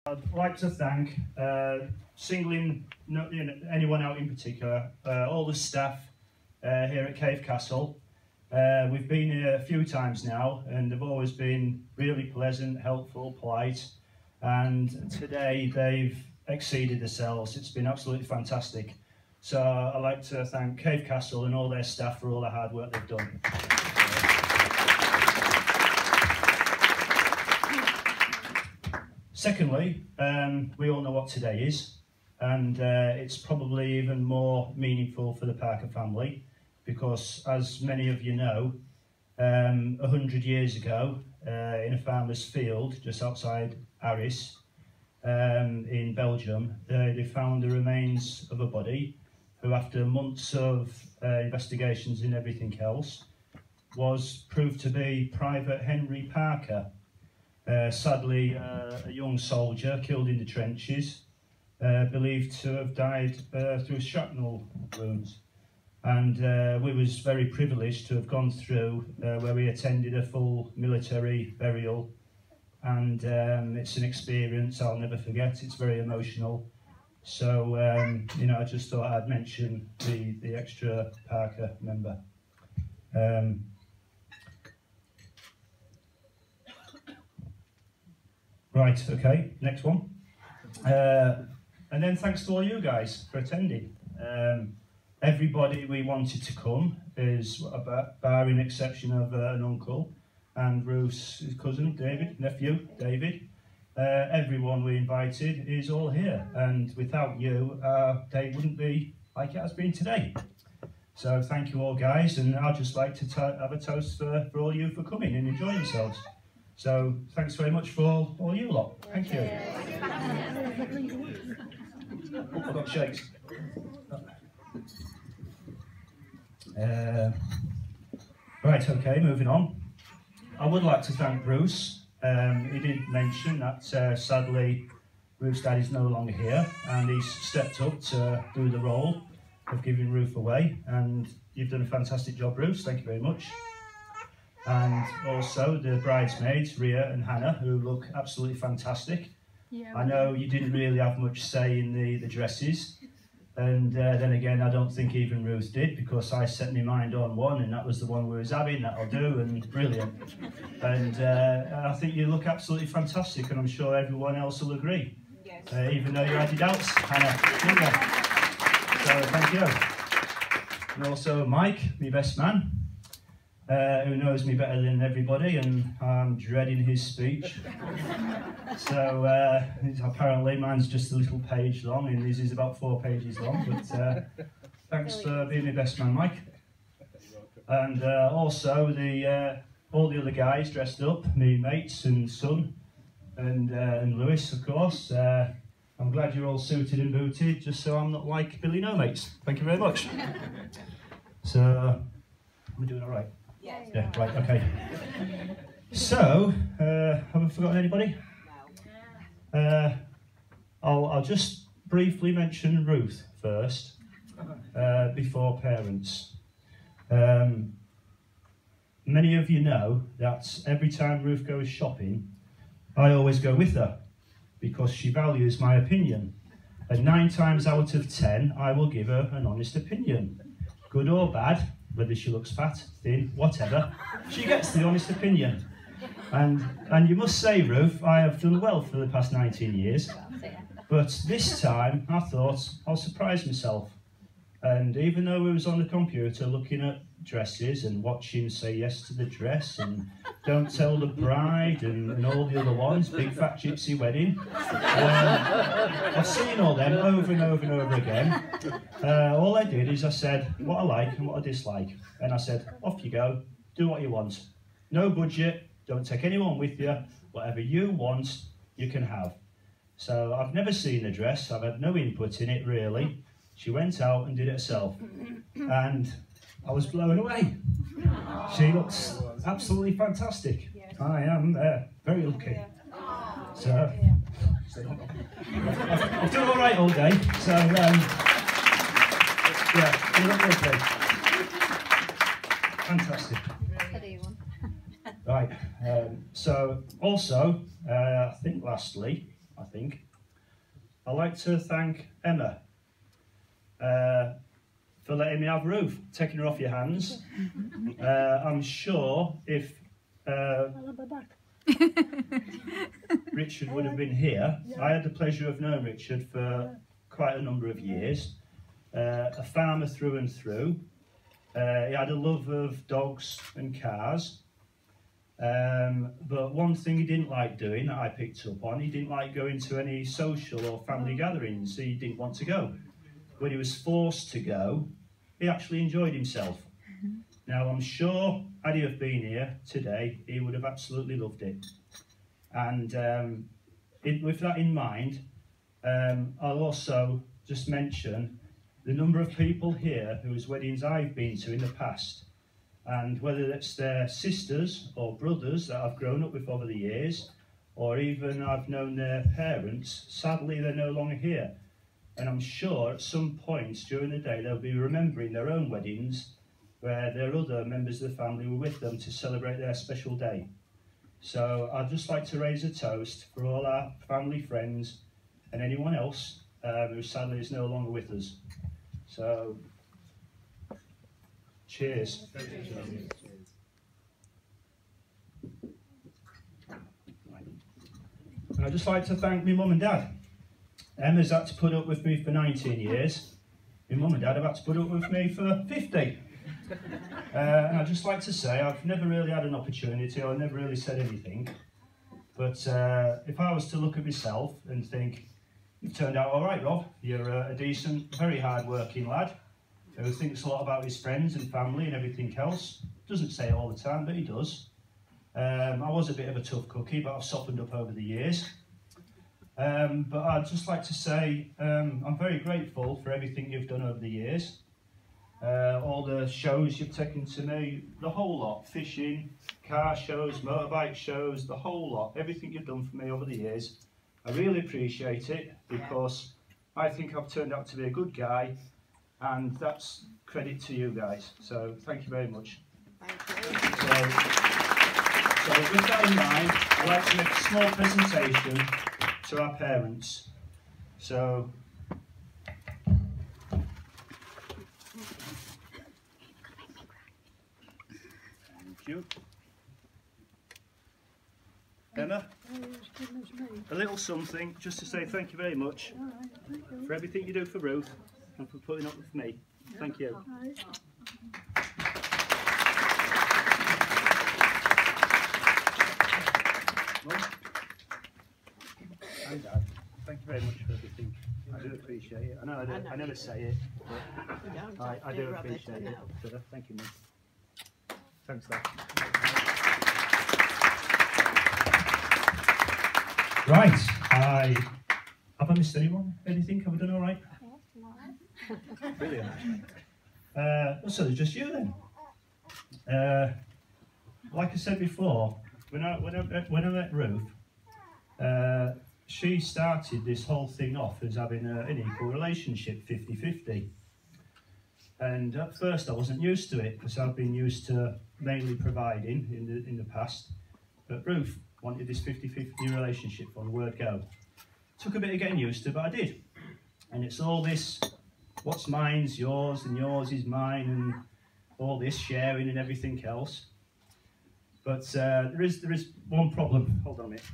I'd like to thank, singling anyone out in particular, all the staff here at Cave Castle. We've been here a few times now and they've always been really pleasant, helpful, polite, and today they've exceeded themselves. It's been absolutely fantastic. So I'd like to thank Cave Castle and all their staff for all the hard work they've done. Secondly, we all know what today is, and it's probably even more meaningful for the Parker family because, as many of you know, 100 years ago, in a farmer's field just outside Arras in Belgium, they found the remains of a body who, after months of investigations and everything else, was proved to be Private Henry Parker. Sadly, a young soldier killed in the trenches, believed to have died through shrapnel wounds. And we was very privileged to have gone through where we attended a full military burial. And it's an experience I'll never forget. It's very emotional. So, you know, I just thought I'd mention the extra Parker member. Right, okay, next one. And then thanks to all you guys for attending. Everybody we wanted to come is, barring exception of an uncle and Ruth's cousin, David, nephew, David. Everyone we invited is all here, and without you, our day wouldn't be like it has been today. So thank you all guys, and I'd just like to have a toast for all you for coming and enjoying yourselves. So thanks very much for all you lot. Thank you. Oh, I've got shakes. Right, okay, moving on. I would like to thank Bruce. He did mention that sadly Ruth's dad is no longer here and he's stepped up to do the role of giving Ruth away, and you've done a fantastic job, Bruce. Thank you very much. And also the bridesmaids, Ria and Hannah, who look absolutely fantastic. Yeah, I know you didn't really have much say in the dresses, and then again I don't think even Ruth did, because I set my mind on one and that was the one we was having, that'll do, and brilliant. And I think you look absolutely fantastic, and I'm sure everyone else will agree. Yes. Even though you had your doubts, Hannah, didn't you? So thank you. And also Mike, my best man. Who knows me better than everybody, and I'm dreading his speech. So apparently mine's just a little page long and his is about 4 pages long, but thanks for being my best man, Mike. And also all the other guys dressed up, me mates and son, and Lewis, of course. I'm glad you're all suited and booted, just so I'm not like Billy No Mates. Thank you very much. So, we're doing all right. Yeah, right, okay. So, have I forgotten anybody? No. I'll just briefly mention Ruth first, before parents. Many of you know that every time Ruth goes shopping, I always go with her, because she values my opinion. And 9 times out of 10, I will give her an honest opinion. Good or bad, whether she looks fat, thin, whatever, she gets the honest opinion. And you must say, Ruth, I have done well for the past 19 years, but this time I thought I'll surprise myself. And even though we was on the computer looking at dresses and watching Say Yes to the Dress and Don't Tell the Bride and all the other ones, Big Fat Gypsy Wedding, I've seen all them over and over and over again. All I did is I said what I like and what I dislike, and I said, off you go, do what you want. No budget, don't take anyone with you, whatever you want, you can have. So I've never seen the dress, I've had no input in it really. She went out and did it herself, and I was blown away. She looks absolutely fantastic. I am very lucky. So I've done all right all day. So yeah, you look lovely. Fantastic. Right. So also, I think lastly, I think. I'd like to thank Emma for letting me have Ruth, taking her off your hands. I'm sure if Richard would have been here, I had the pleasure of knowing Richard for quite a number of years. A farmer through and through. He had a love of dogs and cars. But one thing he didn't like doing that I picked up on, he didn't like going to any social or family gatherings. He didn't want to go. When he was forced to go, he actually enjoyed himself. Now I'm sure had he have been here today, he would have absolutely loved it. And with that in mind, I'll also just mention the number of people here whose weddings I've been to in the past. And whether it's their sisters or brothers that I've grown up with over the years, or even I've known their parents, sadly they're no longer here. And I'm sure at some point during the day they'll be remembering their own weddings where their other members of the family were with them to celebrate their special day. So I'd just like to raise a toast for all our family, friends and anyone else who sadly is no longer with us. So, cheers. And I'd just like to thank my mum and dad. Emma's had to put up with me for 19 years. My mum and dad have had to put up with me for 50. And I'd just like to say I've never really had an opportunity, or never really said anything. But if I was to look at myself and think, you've turned out all right, Rob. You're a decent, very hard-working lad who thinks a lot about his friends and family and everything else. Doesn't say it all the time, but he does. I was a bit of a tough cookie, but I've softened up over the years. But I'd just like to say I'm very grateful for everything you've done over the years. All the shows you've taken to me, the whole lot, fishing, car shows, motorbike shows, the whole lot, everything you've done for me over the years. I really appreciate it because I think I've turned out to be a good guy, and that's credit to you guys. So thank you very much. Thank you. So with that in mind, I'd like to make a small presentation to our parents. So thank you. Emma, a little something just to say thank you very much for everything you do for Ruth and for putting up with me. Thank you. Mum and Dad, thank you very much for everything. I do appreciate it. I know I never say it, but I do appreciate it. So thank you, Mum. Thanks, Dad. Right, have I missed anyone? Anything? Have I done all right? Brilliant. So it's just you then. Like I said before, when I met Ruth, she started this whole thing off as having an equal relationship, 50-50. And at first I wasn't used to it because I've been used to mainly providing in the past. But Ruth wanted this 50-50 relationship from the word go. Took a bit of getting used to, but I did. And it's all this, what's mine's yours and yours is mine, and all this sharing and everything else. But there is one problem. Hold on a minute.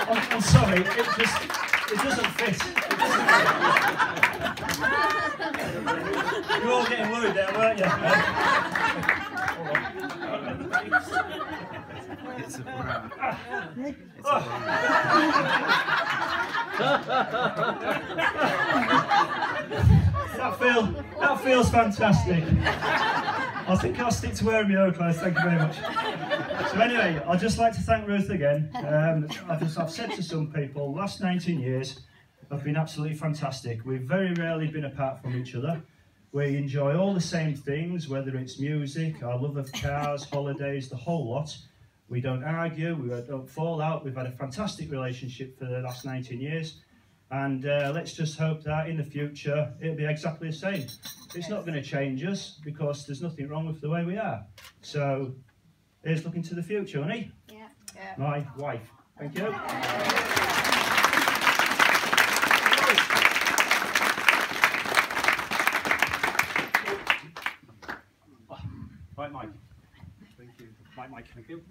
I'm sorry, it doesn't fit. You're all getting worried there, weren't you? It's a bra. That feels fantastic. I think I'll stick to wearing my own clothes, thank you very much. So anyway, I'd just like to thank Ruth again. I've said to some people, the last 19 years have been absolutely fantastic. We've very rarely been apart from each other. We enjoy all the same things, whether it's music, our love of cars, holidays, the whole lot. We don't argue, we don't fall out. We've had a fantastic relationship for the last 19 years. And let's just hope that in the future it'll be exactly the same. It's not going to change us because there's nothing wrong with the way we are. So here's looking to the future, honey. Yeah. Yeah. My wife. Thank you. Right, Mike. Thank you. Mike, thank you.